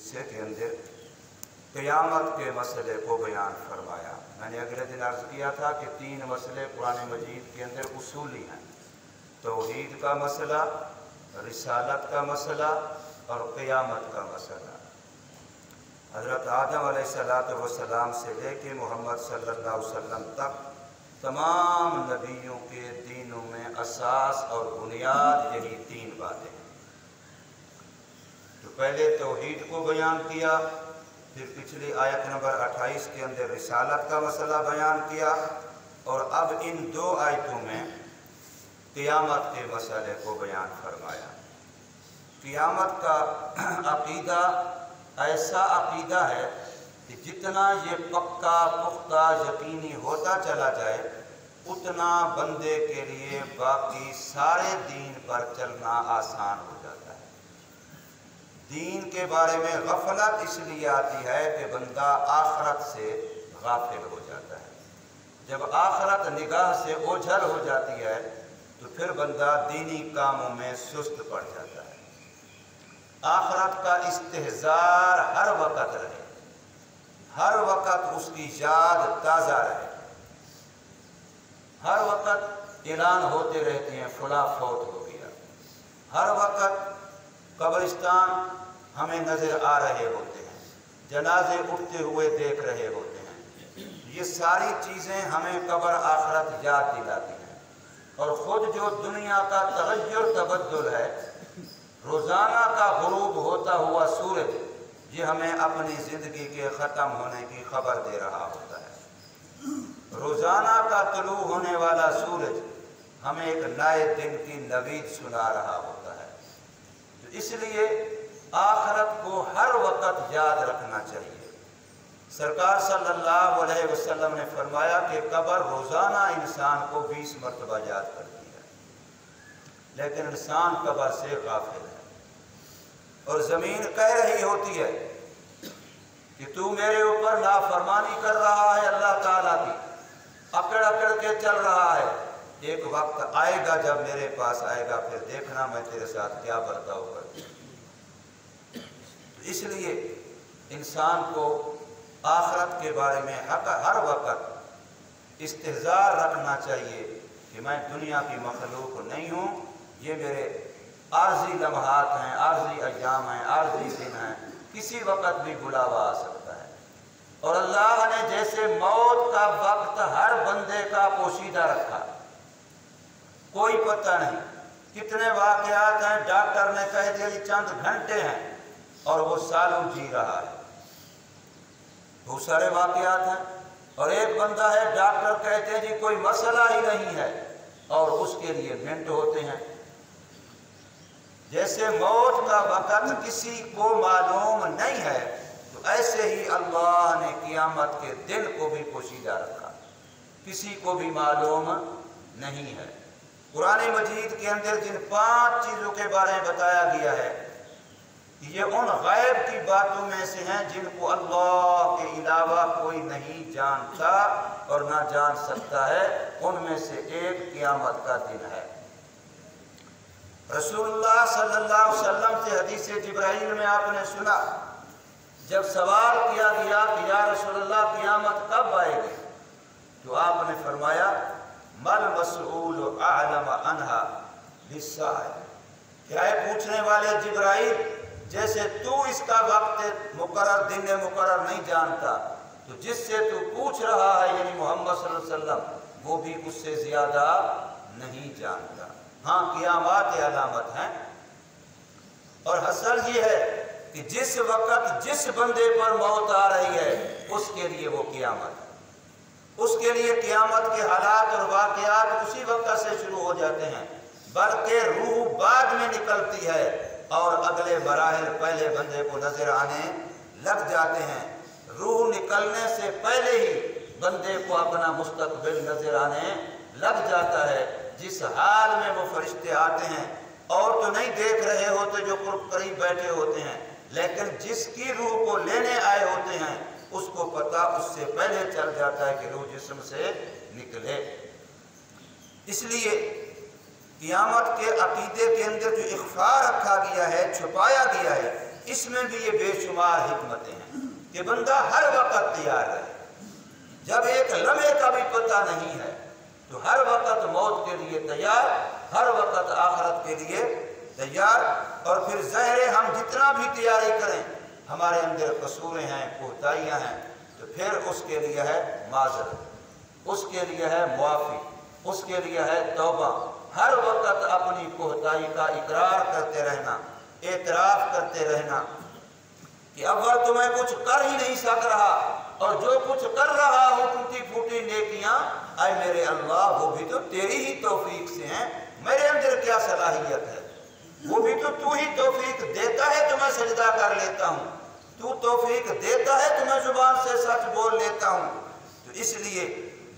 حصے کے اندر قیامت کے مسئلے کو بیان فرمایا۔ میں نے اگلے دن عرض کیا تھا کہ 3 مسئلے قرآن مجید کے اندر اصولی ہیں: توحید کا مسئلہ، رسالت کا مسئلہ اور قیامت کا مسئلہ۔ حضرت آدم علیہ السلام سے لے کے محمد صلی اللہ علیہ وسلم تک تمام نبیوں کے دینوں میں اساس اور بنیاد یہی 3 باتیں ہیں۔ تو پہلے توحید کو بیان کیا، پھر پچھلی آیت نمبر 28 کے اندر رسالت کا مسئلہ بیان کیا، اور اب ان 2 آیتوں میں قیامت کے مسئلے کو بیان فرمایا۔ قیامت کا عقیدہ ایسا عقیدہ ہے کہ جتنا یہ پکا پختہ یقینی ہوتا چلا جائے اتنا بندے کے لیے باقی سارے دین پر چلنا آسان ہو جاتا ہے۔ دین کے بارے میں غفلت اس لیے آتی ہے کہ بندہ آخرت سے غافل ہو جاتا ہے۔ جب آخرت نگاہ سے اوجھل ہو جاتی ہے تو پھر بندہ دینی کاموں میں سست پڑ جاتا ہے۔ آخرت کا استحضار ہر وقت رہے، ہر وقت اس کی یاد تازہ رہے، ہر وقت اعلان ہوتے رہتے ہیں فلاں فوت ہو گیا، ہر وقت قبرستان ہمیں نظر آ رہے ہوتے ہیں، جنازے اٹھتے ہوئے دیکھ رہے ہوتے ہیں۔ یہ ساری چیزیں ہمیں قبر آخرت یاد دلاتی ہیں، اور خود جو دنیا کا تغیر تبدل ہے، روزانہ کا غروب ہوتا ہوا سورج، یہ ہمیں اپنی زندگی کے ختم ہونے کی خبر دے رہا ہوتا ہے۔ روزانہ کا طلوع ہونے والا سورج ہمیں ایک نئے دن کی نوید سنا رہا ہوتا ہے۔ تو اس لیے آخرت کو ہر وقت یاد رکھنا چاہیے۔ سرکار صلی اللہ علیہ وسلم نے فرمایا کہ قبر روزانہ انسان کو 20 مرتبہ یاد کرتی ہے، لیکن انسان قبر سے غافل ہے، اور زمین کہہ رہی ہوتی ہے کہ تو میرے اوپر نافرمانی کر رہا ہے، اللہ تعالیٰ کی اکڑ اکڑ کے چل رہا ہے، ایک وقت آئے گا جب میرے پاس آئے گا، پھر دیکھنا میں تیرے ساتھ کیا برتاؤ کرتی ہوں۔ اس لیے انسان کو آخرت کے بارے میں ہر وقت استحضار رکھنا چاہیے کہ میں دنیا کی مخلوق نہیں ہوں، یہ میرے عارضی لمحات ہیں، عارضی ایام ہیں، عارضی دن ہیں، کسی وقت بھی بلاوا آ سکتا ہے۔ اور اللہ نے جیسے موت کا وقت ہر بندے کا پوشیدہ رکھا، کوئی پتہ نہیں کتنے واقعات ہیں، ڈاکٹر نے کہہ دیا یہ چند گھنٹے ہیں اور وہ سالوں جی رہا ہے، بہت سارے واقعات ہیں۔ اور ایک بندہ ہے، ڈاکٹر کہتے ہیں جی کوئی مسئلہ ہی نہیں ہے، اور اس کے لیے منٹ ہوتے ہیں۔ جیسے موت کا وقت کسی کو معلوم نہیں ہے، تو ایسے ہی اللہ نے قیامت کے دن کو بھی پوشیدہ رکھا، کسی کو بھی معلوم نہیں ہے۔ قرآن مجید کے اندر جن 5 چیزوں کے بارے میں بتایا گیا ہے، یہ ان غیب کی باتوں میں سے ہیں جن کو اللہ کے علاوہ کوئی نہیں جانتا اور نہ جان سکتا ہے۔ ان میں سے ایک قیامت کا دن ہے۔ رسول اللہ صلی اللہ علیہ وسلم سے حدیث جبرائیل میں آپ نے سنا، جب سوال کیا گیا کہ یا رسول اللہ قیامت کب آئے گی، تو آپ نے فرمایا مل مسئول اعلم عنہا بالسائل، کیا ہے پوچھنے والے جبرائیل، جیسے تو اس کا وقت مقرر دن مقرر نہیں جانتا، تو جس سے تو پوچھ رہا ہے یعنی محمد صلی اللہ علیہ وسلم، وہ بھی اس سے زیادہ نہیں جانتا۔ ہاں قیامات علامت ہیں، اور حاصل یہ ہے کہ جس وقت جس بندے پر موت آ رہی ہے اس کے لیے وہ قیامت ہے، اس کے لیے قیامت کے حالات اور واقعات اسی وقت سے شروع ہو جاتے ہیں، بلکہ روح بعد میں نکلتی ہے اور اگلے مراحل پہلے بندے کو نظر آنے لگ جاتے ہیں۔ روح نکلنے سے پہلے ہی بندے کو اپنا مستقبل نظر آنے لگ جاتا ہے۔ جس حال میں وہ فرشتے آتے ہیں اور تو نہیں دیکھ رہے ہوتے جو قریب بیٹھے ہوتے ہیں، لیکن جس کی روح کو لینے آئے ہوتے ہیں اس کو پتہ اس سے پہلے چل جاتا ہے کہ روح جسم سے نکلے۔ اس لیے قیامت کے عقیدے کے اندر جو اخفاء رکھا گیا ہے، چھپایا گیا ہے، اس میں بھی یہ بے شمار حکمتیں ہیں کہ بندہ ہر وقت تیار رہے. جب ایک لمحے کا بھی پتہ نہیں ہے تو ہر وقت موت کے لیے تیار، ہر وقت آخرت کے لیے تیار. اور پھر ظاہر ہے ہم جتنا بھی تیاری کریں ہمارے اندر قصوریں ہیں، کوتاہیاں ہیں، تو پھر اس کے لیے ہے معذرت، اس کے لیے ہے معافی، اس کے لیے ہے توبہ. ہر وقت اپنی کوتاہی کا اقرار کرتے رہنا، اعتراف کرتے رہنا کہ اول تو میں کچھ کر ہی نہیں سک رہا، اور جو کچھ کر رہا ہوں ٹوٹی پھوٹی نیکیاں، اے میرے اللہ وہ بھی تو تیری ہی توفیق سے ہیں، میرے اندر کیا صلاحیت ہے، وہ بھی تو ہی توفیق دیتا ہے تو میں سجدہ کر لیتا ہوں، تو توفیق دیتا ہے تو میں زبان سے سچ بول لیتا ہوں. تو اس لیے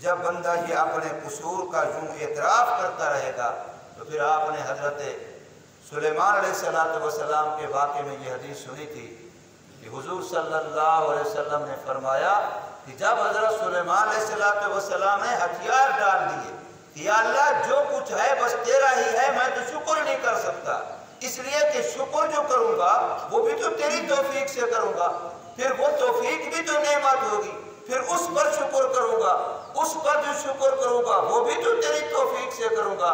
جب بندہ یہ اپنے قصور کا یوں اعتراف کرتا رہے گا تو پھر آپ نے حضرت سلیمان علیہ السلام کے واقعے میں یہ حدیث سنی تھی کہ حضور صلی اللہ علیہ وسلم نے فرمایا کہ جب حضرت سلیمان علیہ السلام نے ہتھیار ڈال دیے کہ یا اللہ جو کچھ ہے بس تیرا ہی ہے، میں تو شکر نہیں کر سکتا، اس لیے کہ شکر جو کروں گا وہ بھی تو تیری توفیق سے کروں گا، پھر وہ توفیق بھی تو نعمت ہوگی، پھر اس پر شکر کروں گا، اس پر جو شکر کروں گا وہ بھی تو تیری توفیق سے کروں گا.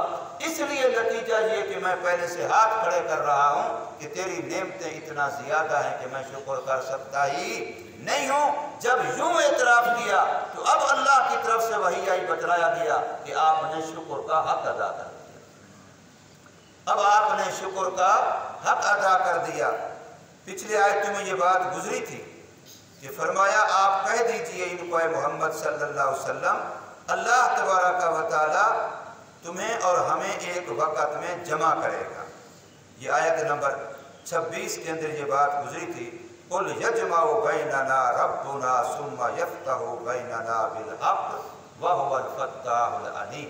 اس لیے نتیجہ یہ کہ میں پہلے سے ہاتھ کھڑے کر رہا ہوں کہ تیری نعمتیں اتنا زیادہ ہیں کہ میں شکر کر سکتا ہی نہیں ہوں. جب یوں اعتراف کیا تو اب اللہ کی طرف سے وحی آئی، بتلایا گیا کہ آپ نے شکر کا حق ادا کر دیا، اب آپ نے شکر کا حق ادا کر دیا. پچھلے آیت میں یہ بات گزری تھی کہ فرمایا آپ کہہ دیجئے ان کو اے محمد صلی اللہ علیہ وسلم، اللہ تبارک و تعالی تمہیں اور ہمیں ایک وقت میں جمع کرے گا. یہ آیت نمبر 26 کے اندر یہ بات گزری تھی، قُلْ يَجْمَعُ بَيْنَنَا رَبُّنَا ثُمَّ يَفْتَحُ بَيْنَنَا بِالْحَقِّ وَهُوَ الْفَتَّاحُ الْعَلِيمُ.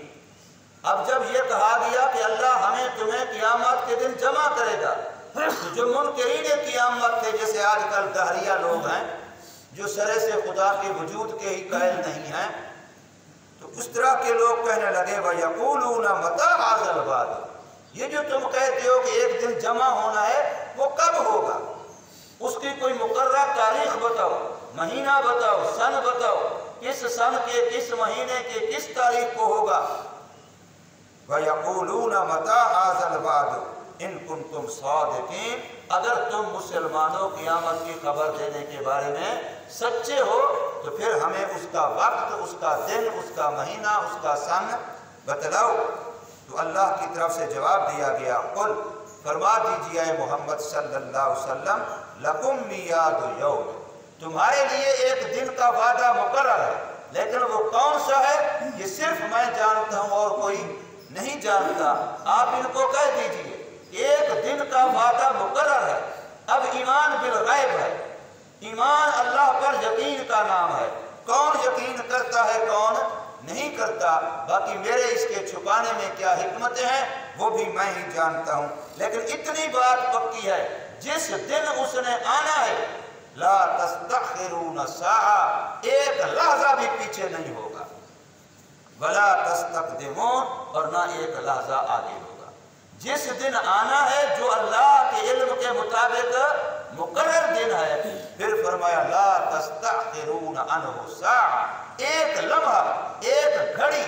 اب جب یہ کہا گیا کہ اللہ ہمیں تمہیں قیامت کے دن جمع کرے گا، تو جو منکرین قیامت تھے، جیسے آج کل دہریہ لوگ ہیں جو سرے سے خدا کے وجود کے ہی قائل نہیں ہیں، تو اس طرح کے لوگ کہنے لگے وَيَقُولُونَ مَتَىٰ هَٰذَا الْوَعْدُ، یہ جو تم کہتے ہو کہ ایک دن جمع ہونا ہے وہ کب ہوگا، اس کی کوئی مقررہ تاریخ بتاؤ، مہینہ بتاؤ، سن بتاؤ، کس سن کے کس مہینے کے کس تاریخ کو ہوگا. وَيَقُولُونَ مَتَىٰ هَٰذَا الْوَعْدُ إِن كُنتُمْ صَادِقِينَ، اگر تم مسلمانوں قیامت کی خبر دینے کے بارے میں سچے ہو تو پھر ہمیں اس کا وقت، اس کا دن، اس کا مہینہ، اس کا سن بتلاؤ. تو اللہ کی طرف سے جواب دیا گیا، قل فرما دیجیے اے محمد صلی اللہ علیہ وسلم، لَكُمْ مِيعَادُ يَوْمٍ، تمہارے لیے ایک دن کا وعدہ مقرر ہے، لیکن وہ کون سا ہے یہ صرف میں جانتا ہوں اور کوئی نہیں جانتا. آپ ان کو کہہ دیجیے ایک دن کا وعدہ مقرر ہے. اب ایمان بالغیب ہے، ایمان اللہ پر یقین کا نام ہے. کون یقین کرتا ہے کون نہیں کرتا، باقی میرے اس کے چھپانے میں کیا حکمتیں ہیں وہ بھی میں ہی جانتا ہوں. لیکن اتنی بات پکی ہے جس دن اس نے آنا ہے لا تستخرون ساعہ، ایک لحظہ بھی پیچھے نہیں ہوگا، ولا تستقدمون، اور نہ ایک لحظہ آگے ہوگا. جس دن آنا ہے جو اللہ کے علم کے مطابق مقرر دن ہے، پھر فرمایا لا تستأخرون عنہ ساعہ، ایک لمحہ ایک گھڑی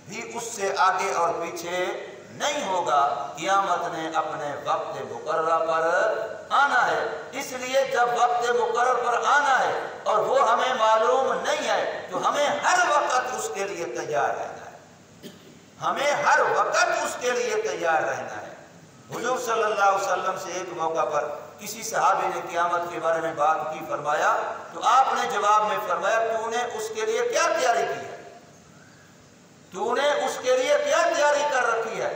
بھی اس سے آگے اور پیچھے نہیں ہوگا. قیامت نے اپنے وقت مقررہ پر آنا ہے، اس لیے جب وقت مقرر پر آنا ہے اور وہ ہمیں معلوم نہیں ہے تو ہمیں ہر وقت اس کے لیے تیار رہنا ہے، ہمیں ہر وقت اس کے لیے تیار رہنا ہے. حضور صلی اللہ علیہ وسلم سے ایک موقع پر کسی صحابی نے قیامت کے بارے میں بات کی، فرمایا تو آپ نے جواب میں فرمایا تو نے اس کے لیے کیا تیاری کی ہے، تو نے اس کے لیے کیا تیاری کر رکھی ہے.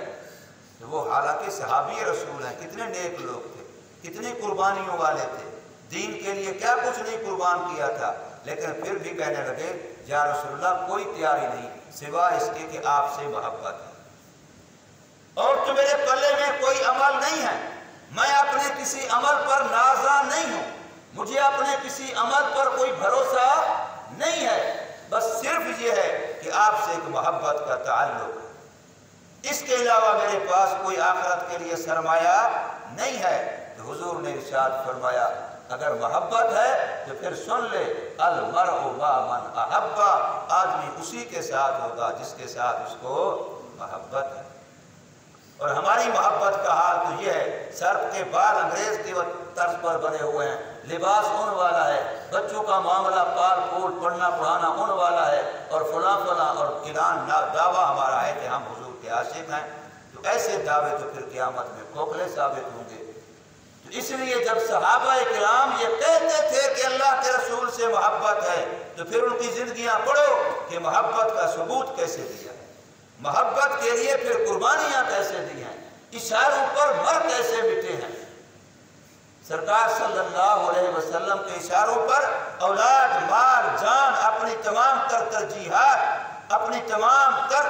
تو وہ حالانکہ صحابی رسول ہیں، کتنے نیک لوگ تھے، کتنی قربانیوں والے تھے، دین کے لیے کیا کچھ نہیں قربان کیا تھا، لیکن پھر بھی کہنے لگے یا رسول اللہ کوئی تیاری نہیں سوائے اس کے کہ آپ سے محبت ہے، اور تو میرے پلے میں کوئی عمل نہیں ہے، میں اپنے کسی عمل پر نازاں نہیں ہوں، مجھے اپنے کسی عمل پر کوئی بھروسہ نہیں ہے، بس صرف یہ ہے کہ آپ سے ایک محبت کا تعلق، اس کے علاوہ میرے پاس کوئی آخرت کے لیے سرمایہ نہیں ہے. تو حضور نے ارشاد فرمایا اگر محبت ہے تو پھر سن لے المرء مع من احب، آدمی اسی کے ساتھ ہوگا جس کے ساتھ اس کو محبت ہے۔ اور ہماری محبت کا حال تو یہ ہے، سر کے بال انگریز کے طرز پر بنے ہوئے ہیں، لباس ان والا ہے، بچوں کا معاملہ پال پول پڑھنا پڑھانا ان والا ہے، اور فلاں فلاں اور اعلان دعویٰ ہمارا ہے کہ ہم حضور کے عاشق ہیں، تو ایسے دعوے تو پھر قیامت میں کھوکھلے ثابت ہوں گے۔ تو اس لیے جب صحابہ کرام یہ کہتے تھے کہ اللہ کے رسول سے محبت ہے، تو پھر ان کی زندگیاں پڑھو کہ محبت کا ثبوت کیسے دیا ہے، محبت کے لیے پھر قربانیاں کیسے دی ہیں، اشاروں پر مر کیسے مٹے ہیں۔ سرکار صلی اللہ علیہ وسلم کے اشاروں پر اولاد مال جان اپنی تمام تر ترجیحات، اپنی تمام تر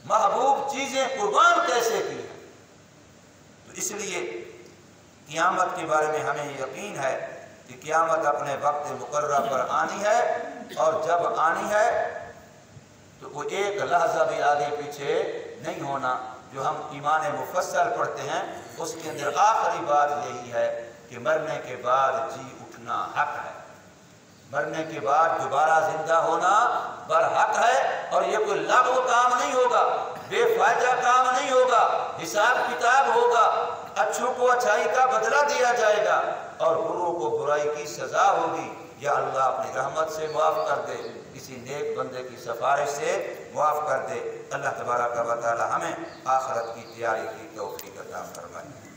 محبوب چیزیں قربان کیسے کی ہیں۔ تو اس لیے قیامت کے بارے میں ہمیں یقین ہے کہ قیامت اپنے وقت مقررہ پر آنی ہے، اور جب آنی ہے تو وہ ایک لحظہ بھی آگے پیچھے نہیں ہونا۔ جو ہم ایمان مفصل پڑھتے ہیں اس کے اندر آخری بات یہی ہے کہ مرنے کے بعد جی اٹھنا حق ہے، مرنے کے بعد دوبارہ زندہ ہونا برحق ہے، اور یہ کوئی لغو کام نہیں ہوگا، بے فائدہ کام نہیں ہوگا، حساب کتاب ہوگا، اچھوں کو اچھائی کا بدلہ دیا جائے گا، اور بروں کو برائی کی سزا ہوگی۔ یا اللہ اپنی رحمت سے معاف کر دے، کسی نیک بندے کی سفارش سے معاف کر دے۔ اللہ تبارک و تعالی ہمیں آخرت کی تیاری کی توفیق عطا فرمائے۔